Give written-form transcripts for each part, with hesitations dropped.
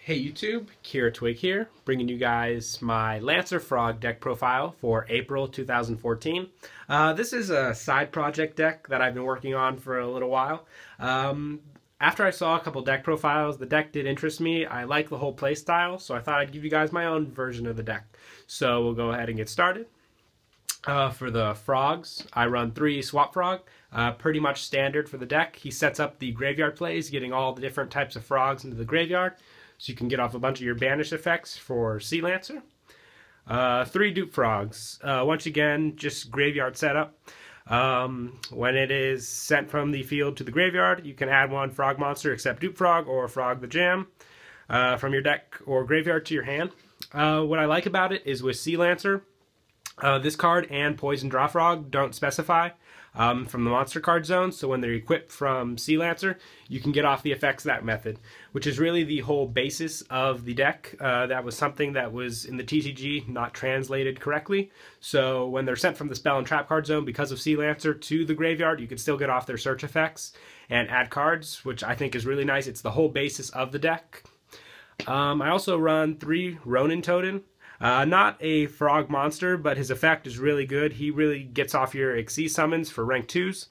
Hey YouTube, Kira Twig here, bringing you guys my Lancer Frog deck profile for April 2014. This is a side project deck that I've been working on for a little while. After I saw a couple deck profiles, the deck did interest me. I like the whole play style, so I thought I'd give you guys my own version of the deck. So we'll go ahead and get started. For the frogs, I run 3 Swap Frog, pretty much standard for the deck. He sets up the graveyard plays, getting all the different types of frogs into the graveyard, so you can get off a bunch of your banish effects for Sea Lancer. 3 dupe frogs, once again, just graveyard setup. When it is sent from the field to the graveyard, you can add 1 frog monster except dupe frog or frog the jam from your deck or graveyard to your hand. What I like about it is with Sea Lancer, this card and Poison Draw Frog don't specify from the monster card zone, so when they're equipped from Sea Lancer, you can get off the effects that method, which is really the whole basis of the deck. That was something that was in the TCG not translated correctly, so when they're sent from the spell and trap card zone because of Sea Lancer to the graveyard, you can still get off their search effects and add cards, which I think is really nice. It's the whole basis of the deck. I also run 3 Ronin Totem. Not a frog monster, but his effect is really good. He really gets off your Xyz summons for rank 2s.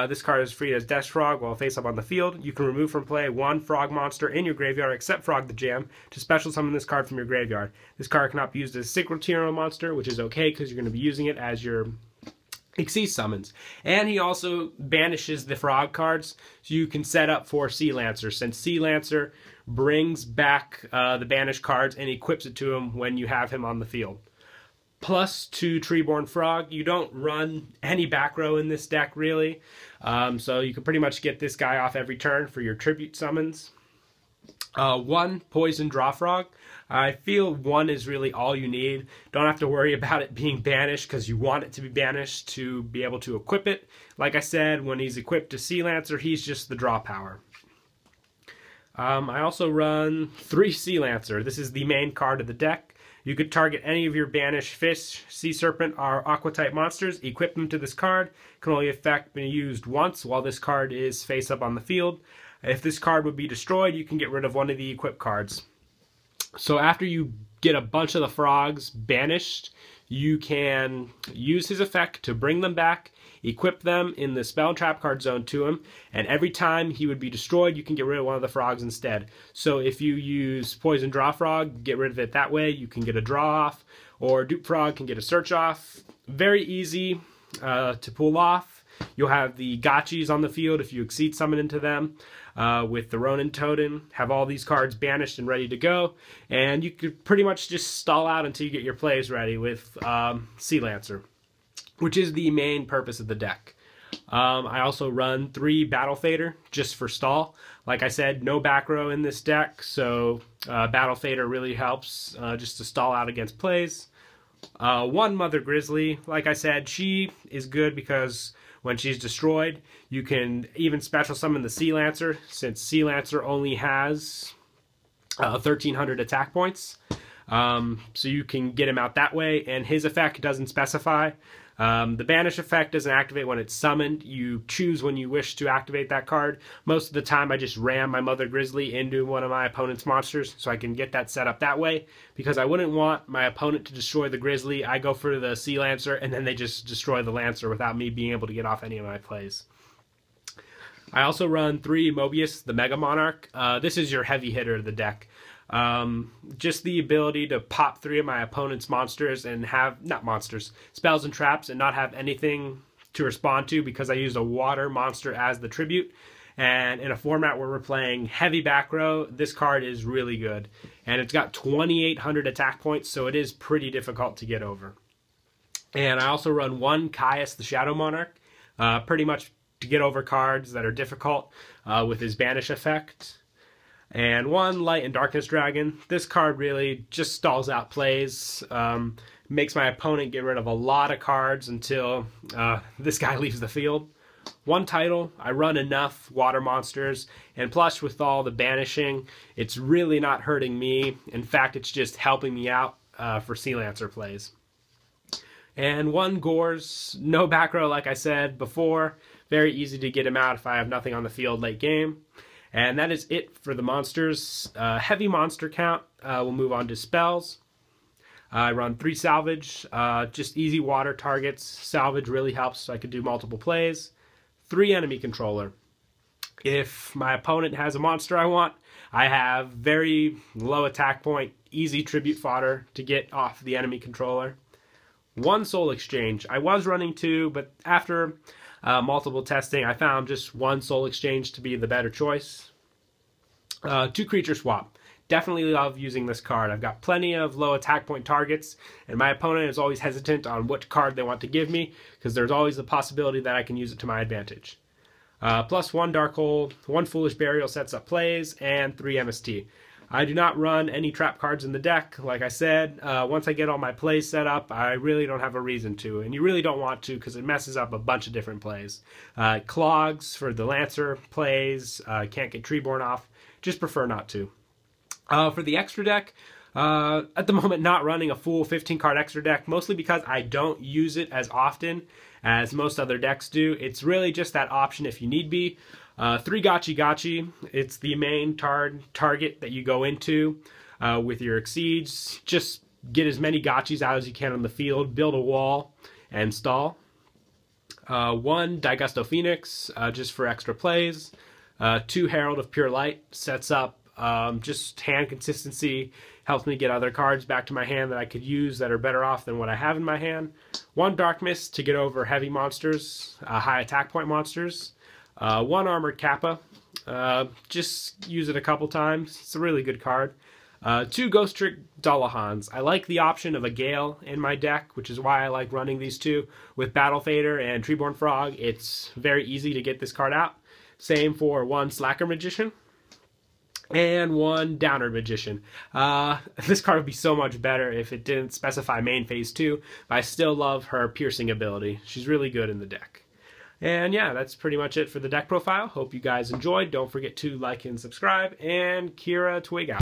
This card is free as Death Frog while face up on the field. You can remove from play 1 frog monster in your graveyard except Frog the Jam to special summon this card from your graveyard. This card cannot be used as a Synchro Hero monster, which is okay because you're going to be using it as your Xyz summons. And he also banishes the frog cards, so you can set up for Sea Lancer, since Sea Lancer brings back the banished cards and equips it to him when you have him on the field. Plus 2 Treeborn Frog. You don't run any back row in this deck really, so you can pretty much get this guy off every turn for your tribute summons. 1 Poison Draw Frog. I feel 1 is really all you need. Don't have to worry about it being banished because you want it to be banished to be able to equip it. Like I said, when he's equipped to Sea Lancer, he's just the draw power. I also run 3 Sea Lancer. This is the main card of the deck. You could target any of your banished fish, sea serpent, or aqua type monsters, equip them to this card. It can only be used once while this card is face up on the field. If this card would be destroyed, you can get rid of one of the equipped cards. So after you get a bunch of the frogs banished, you can use his effect to bring them back, equip them in the spell and trap card zone to him, and every time he would be destroyed, you can get rid of one of the frogs instead. So if you use Poison Draw Frog, get rid of it that way, you can get a draw off, or Dupe Frog can get a search off. Very easy to pull off. You'll have the gotchis on the field if you Xyz summon into them with the Ronin Totem. Have all these cards banished and ready to go, and you could pretty much just stall out until you get your plays ready with Sea Lancer, which is the main purpose of the deck. I also run 3 Battle Fader just for stall. Like I said, no back row in this deck, so Battle Fader really helps just to stall out against plays. 1 Mother Grizzly. Like I said, she is good because when she's destroyed, you can even special summon the Sea Lancer, since Sea Lancer only has 1,300 attack points. So you can get him out that way, and his effect doesn't specify. The banish effect doesn't activate when it's summoned. You choose when you wish to activate that card. Most of the time I just ram my Mother Grizzly into one of my opponent's monsters so I can get that set up that way, because I wouldn't want my opponent to destroy the Grizzly. I go for the Sea Lancer and then they just destroy the Lancer without me being able to get off any of my plays. I also run 3 Mobius, the Mega Monarch. This is your heavy hitter of the deck. Just the ability to pop 3 of my opponent's monsters and have, spells and traps, and not have anything to respond to because I used a water monster as the tribute. And in a format where we're playing heavy back row, this card is really good. And it's got 2,800 attack points, so it is pretty difficult to get over. And I also run 1 Caius the Shadow Monarch, pretty much to get over cards that are difficult with his banish effect. And 1 Light and Darkness Dragon. This card really just stalls out plays, makes my opponent get rid of a lot of cards until this guy leaves the field. 1 Title. I run enough water monsters, and plus with all the banishing, it's really not hurting me. In fact, it's just helping me out for Sea Lancer plays. And 1 Gores. No back row like I said before. Very easy to get him out if I have nothing on the field late game. And that is it for the monsters. Heavy monster count. We'll move on to spells. I run 3 salvage, just easy water targets. Salvage really helps, so I could do multiple plays. 3 enemy controller. If my opponent has a monster I want, I have very low attack point, easy tribute fodder to get off the enemy controller. 1 soul exchange. I was running 2, but after multiple testing, I found just 1 soul exchange to be the better choice. 2 creature swap. Definitely love using this card. I've got plenty of low attack point targets, and my opponent is always hesitant on what card they want to give me, because there's always the possibility that I can use it to my advantage. Plus 1 Dark Hole, 1 Foolish Burial sets up plays, and 3 MST. I do not run any trap cards in the deck. Like I said, once I get all my plays set up, I really don't have a reason to, and you really don't want to because it messes up a bunch of different plays. Clogs for the Lancer plays, can't get Treeborn off, just prefer not to. For the extra deck, at the moment not running a full 15 card extra deck, mostly because I don't use it as often as most other decks do. It's really just that option if you need be. 3 Gotchi Gotchi, it's the main target that you go into with your Exceeds. Just get as many Gotchis out as you can on the field, build a wall, and stall. 1 Digusto Phoenix, just for extra plays. 2 Herald of Pure Light, sets up just hand consistency, helps me get other cards back to my hand that I could use that are better off than what I have in my hand. 1 Dark Mist to get over heavy monsters, high attack point monsters. 1 Armored Kappa, just use it a couple times, it's a really good card. 2 Ghost Trick Dullahans. I like the option of a Gale in my deck, which is why I like running these 2. With Battle Fader and Treeborn Frog, it's very easy to get this card out. Same for 1 Slacker Magician. And 1 Downer Magician. This card would be so much better if it didn't specify main phase 2, but I still love her piercing ability. She's really good in the deck. And yeah, that's pretty much it for the deck profile. Hope you guys enjoyed. Don't forget to like and subscribe, and Kira Twig out.